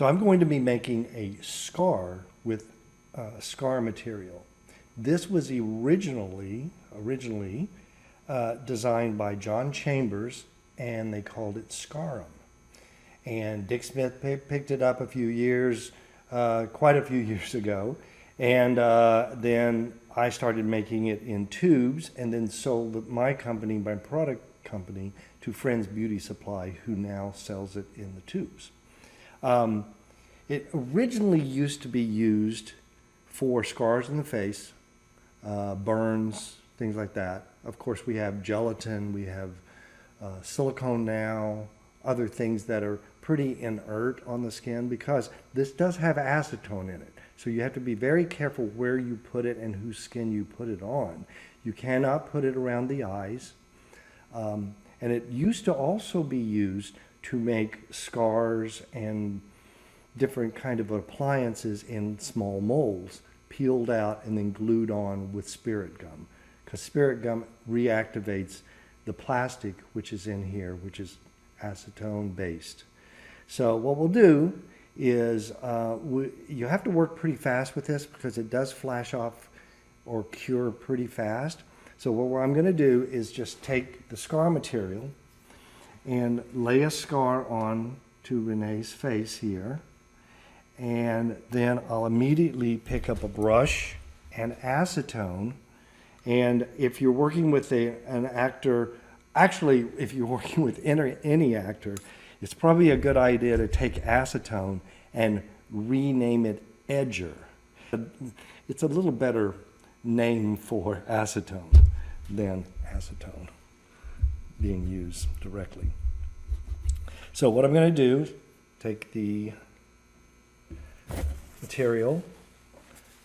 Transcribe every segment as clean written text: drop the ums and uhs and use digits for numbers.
So I'm going to be making a scar with scar material. This was originally designed by John Chambers, and they called it Scarum. And Dick Smith picked it up quite a few years ago, and then I started making it in tubes, and then sold my product company, to Friends Beauty Supply, who now sells it in the tubes. It originally used to be used for scars in the face, burns, things like that. Of course, we have gelatin, we have silicone now, other things that are pretty inert on the skin, because this does have acetone in it. So you have to be very careful where you put it and whose skin you put it on. You cannot put it around the eyes. And it used to also be used to make scars and different kind of appliances in small molds, peeled out and then glued on with spirit gum, because spirit gum reactivates the plastic which is in here, which is acetone based. So what we'll do is you have to work pretty fast with this, because it does flash off or cure pretty fast. So what I'm going to do is just take the scar material and lay a scar on to Renee's face here, and then I'll immediately pick up a brush and acetone. And if you're working with an actor, actually if you're working with any actor, it's probably a good idea to take acetone and rename it Edger. It's a little better name for acetone than acetone being used directly. So what I'm going to do is take the material,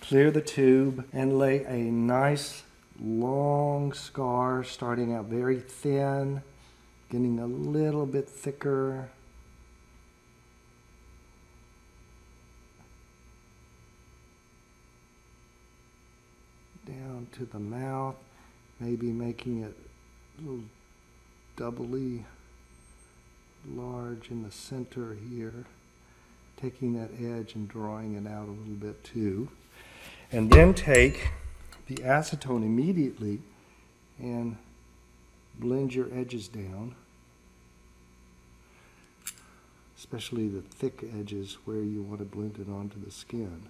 clear the tube, and lay a nice long scar, starting out very thin, getting a little bit thicker. Down to the mouth, maybe making it a little doubly large in the center here, taking that edge and drawing it out a little bit too. And then take the acetone immediately and blend your edges down, especially the thick edges where you want to blend it onto the skin.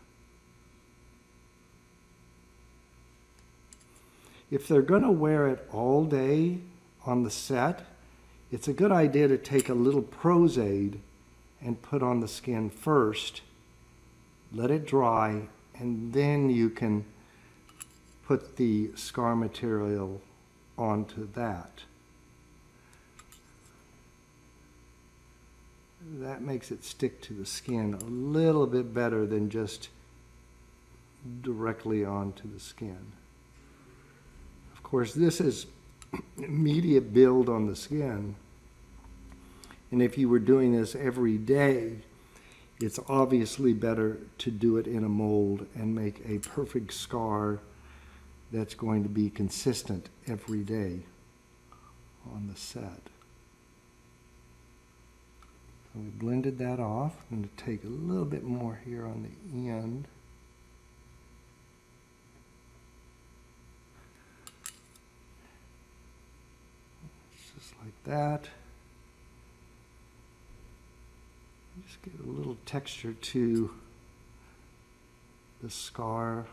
If they're going to wear it all day on the set, it's a good idea to take a little Prozaid and put on the skin first, let it dry, and then you can put the scar material onto that. That makes it stick to the skin a little bit better than just directly onto the skin. Of course, this is immediate build on the skin, and if you were doing this every day, it's obviously better to do it in a mold and make a perfect scar that's going to be consistent every day on the set. So we blended that off. I'm going to take a little bit more here on the end. Just like that. Just get a little texture to the scar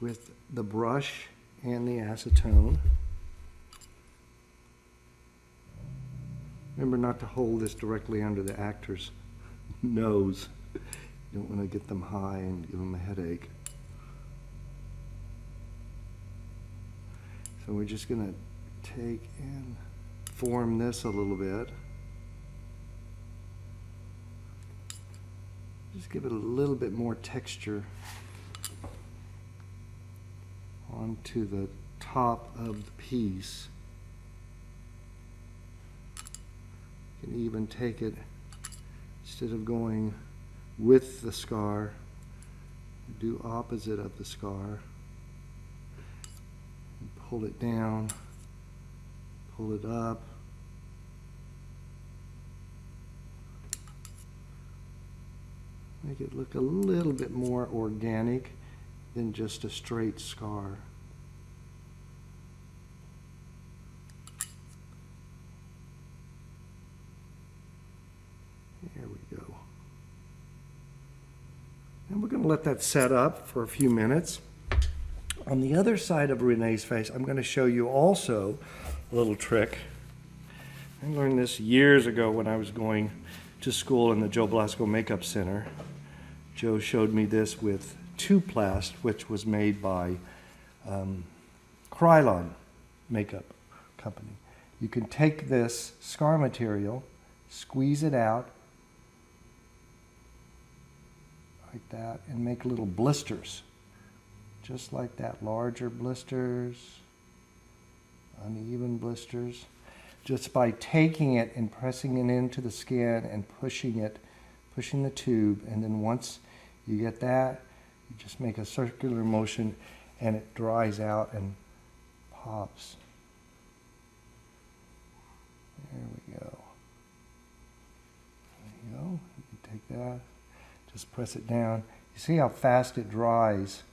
with the brush and the acetone. Remember not to hold this directly under the actor's nose. You don't want to get them high and give them a headache. So we're just going to take and form this a little bit. Just give it a little bit more texture onto the top of the piece. You can even take it, instead of going with the scar, do opposite of the scar. And pull it down, pull it up. Make it look a little bit more organic than just a straight scar. There we go. And we're going to let that set up for a few minutes. On the other side of Renee's face, I'm going to show you also a little trick. I learned this years ago when I was going to school in the Joe Blasco Makeup Center. Joe showed me this with Tuplast, which was made by Krylon makeup company. You can take this scar material, squeeze it out like that, and make little blisters. Just like that, larger blisters, uneven blisters. Just by taking it and pressing it into the skin and pushing the tube, and then once you get that, you just make a circular motion and it dries out and pops. There we go. There you go. You can take that, just press it down. You see how fast it dries?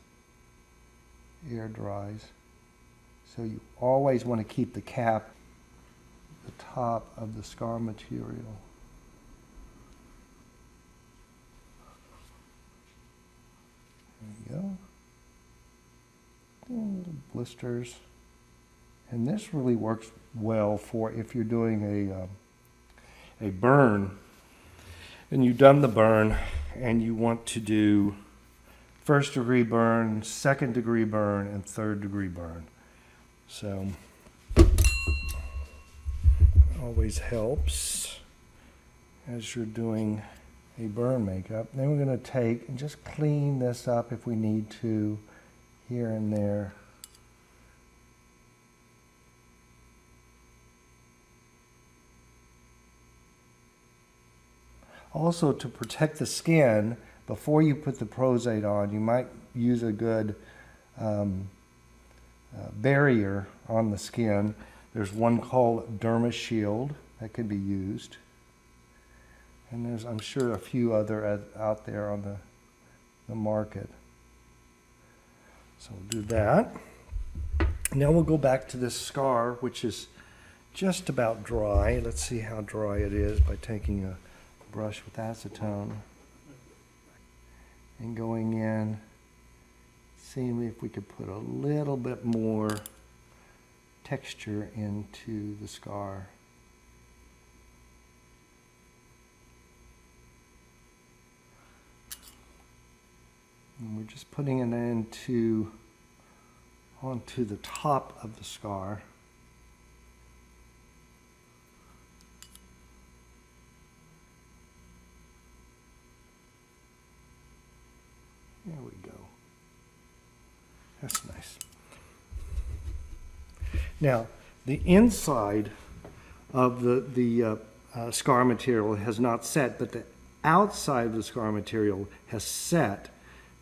Air dries. So you always want to keep the cap at the top of the scar material. There you go. Little blisters. And this really works well for if you're doing a burn and you've done the burn and you want to do first degree burn, second degree burn, and third degree burn. So always helps as you're doing a burn makeup. Then we're going to take and just clean this up if we need to here and there. Also, to protect the skin, before you put the Prostate on, you might use a good barrier on the skin. There's one called Derma Shield that could be used. And there's, I'm sure, a few other out there on the market. So we'll do that. Now we'll go back to this scar, which is just about dry. Let's see how dry it is by taking a brush with acetone and going in, seeing if we could put a little bit more texture into the scar. And we're just putting it onto the top of the scar. There we go. That's nice. Now, the inside of the scar material has not set, but the outside of the scar material has set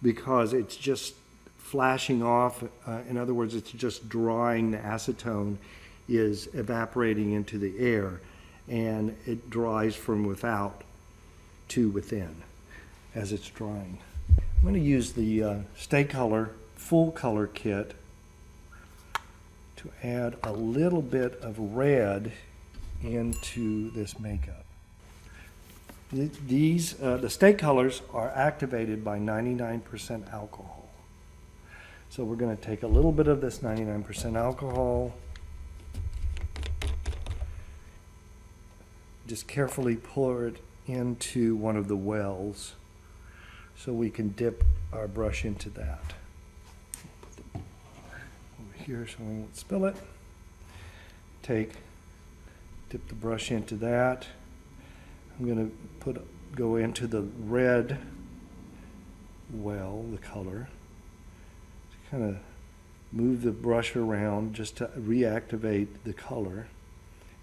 because it's just flashing off. In other words, it's just drying. The acetone is evaporating into the air, and it dries from without to within as it's drying. I'm going to use the Stay Color Full Color Kit to add a little bit of red into this makeup. The Stay Colors are activated by 99% alcohol. So we're going to take a little bit of this 99% alcohol, just carefully pour it into one of the wells so we can dip our brush into that. Put it over here so we won't spill it. Dip the brush into that. I'm going to go into the red well, the color. Kind of move the brush around just to reactivate the color.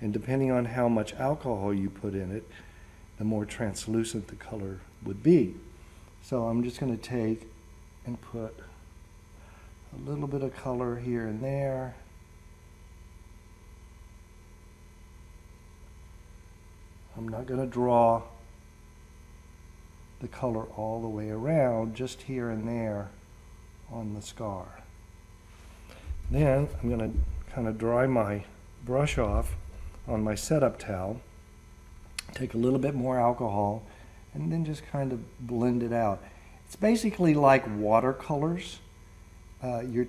And depending on how much alcohol you put in it, the more translucent the color would be. So I'm just going to take and put a little bit of color here and there. I'm not going to draw the color all the way around, just here and there on the scar. Then I'm going to kind of dry my brush off on my setup towel, take a little bit more alcohol, and then just kind of blend it out. It's basically like watercolors. You're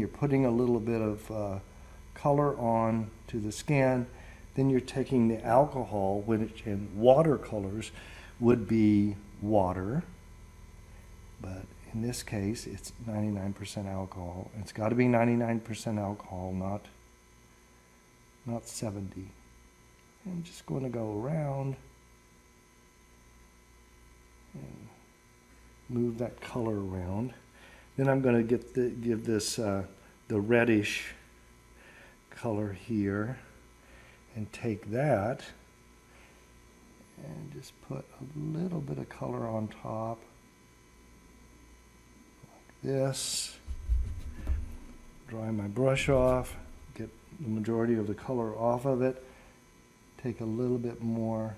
putting a little bit of color on to the skin, then you're taking the alcohol, which in watercolors would be water, but in this case it's 99% alcohol. It's got to be 99% alcohol, not 70. I'm just going to go around and move that color around. Then I'm going to give this the reddish color here, and take that and just put a little bit of color on top, like this. Dry my brush off, get the majority of the color off of it, take a little bit more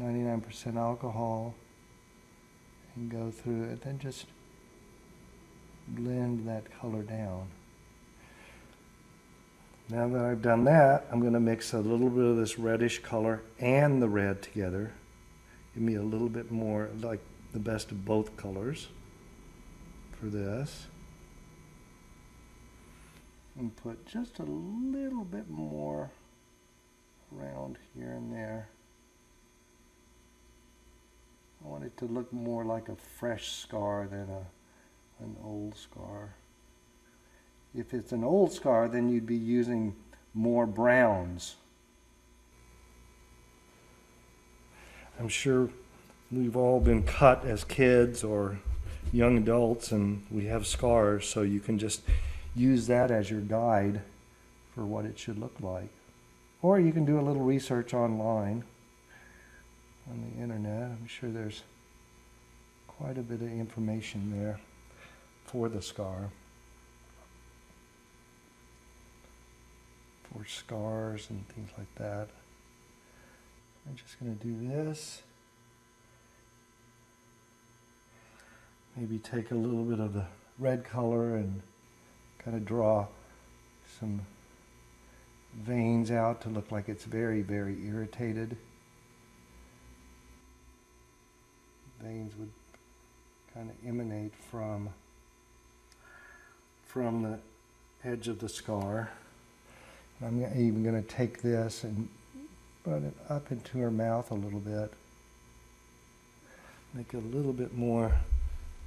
99% alcohol and go through it, then just blend that color down. Now that I've done that, I'm going to mix a little bit of this reddish color and the red together. Give me a little bit more, like the best of both colors for this. And put just a little bit more around here and there. I want it to look more like a fresh scar than an old scar. If it's an old scar, then you'd be using more browns. I'm sure we've all been cut as kids or young adults and we have scars, so you can just use that as your guide for what it should look like. Or you can do a little research online on the internet. I'm sure there's quite a bit of information there for the scar. For scars and things like that. I'm just going to do this. Maybe take a little bit of the red color and kind of draw some veins out to look like it's very, very irritated. Veins would kind of emanate from the edge of the scar. I'm even going to take this and put it up into her mouth a little bit. Make it a little bit more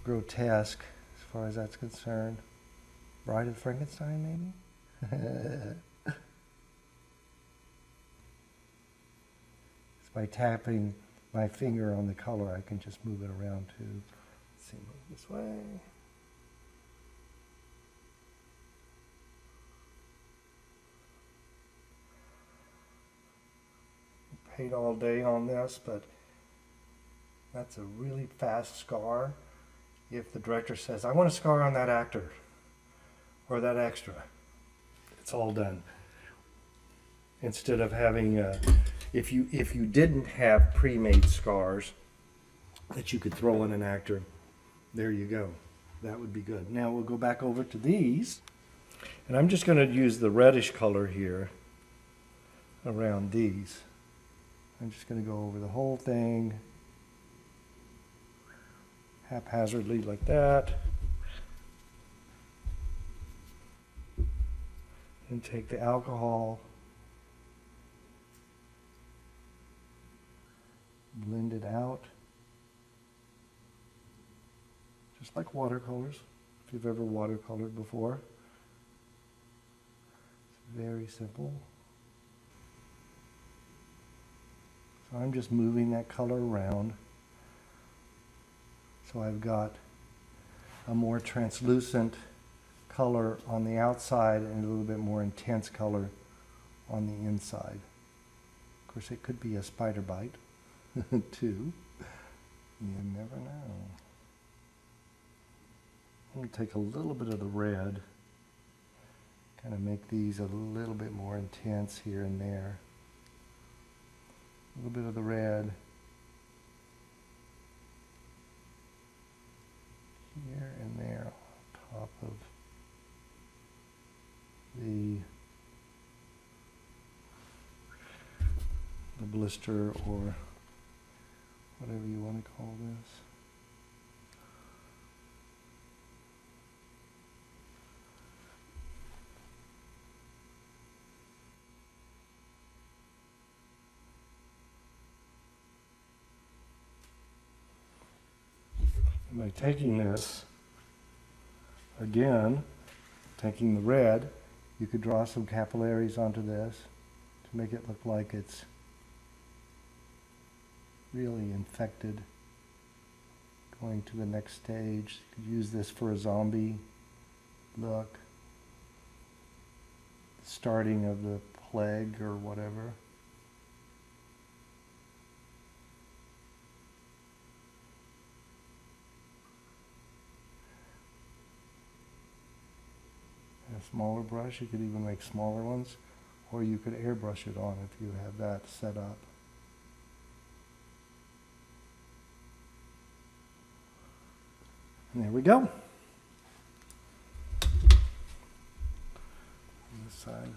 grotesque as far as that's concerned. Bride of Frankenstein, maybe? Just by tapping my finger on the color, I can just move it around too. Let's see, move this way. Paint all day on this, but that's a really fast scar. If the director says, I want a scar on that actor or that extra, it's all done. Instead of having, if you didn't have pre-made scars that you could throw on an actor, there you go. That would be good. Now we'll go back over to these, and I'm just going to use the reddish color here around these. I'm just going to go over the whole thing haphazardly like that. And take the alcohol, blend it out, just like watercolors, if you've ever watercolored before. It's very simple. So I'm just moving that color around. So I've got a more translucent color on the outside and a little bit more intense color on the inside. Of course, it could be a spider bite too. You never know. I'm going to take a little bit of the red, kind of make these a little bit more intense here and there. A little bit of the red, here and there on top of the blister, or whatever you want to call this. And by taking this, again, taking the red, you could draw some capillaries onto this to make it look like it's really infected. Going to the next stage, you could use this for a zombie look. The starting of the plague or whatever. A smaller brush, you could even make smaller ones, or you could airbrush it on if you have that set up. And there we go. On this side.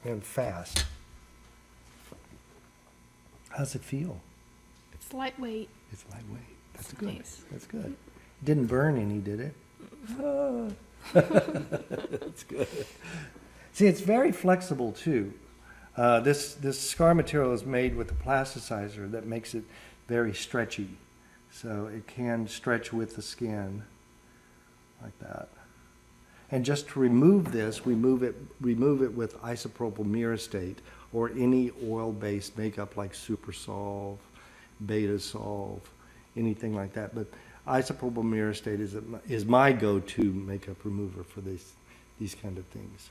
And fast. How's it feel? It's lightweight. It's lightweight. That's It's good. nice. That's good. Didn't burn any, did it? That's good. See, it's very flexible too. This scar material is made with a plasticizer that makes it very stretchy. So it can stretch with the skin like that. And just to remove this, we remove it with isopropyl myristate or any oil-based makeup like Super Solve, Beta Solve, anything like that. But isopropyl myristate is my go-to makeup remover for these kind of things.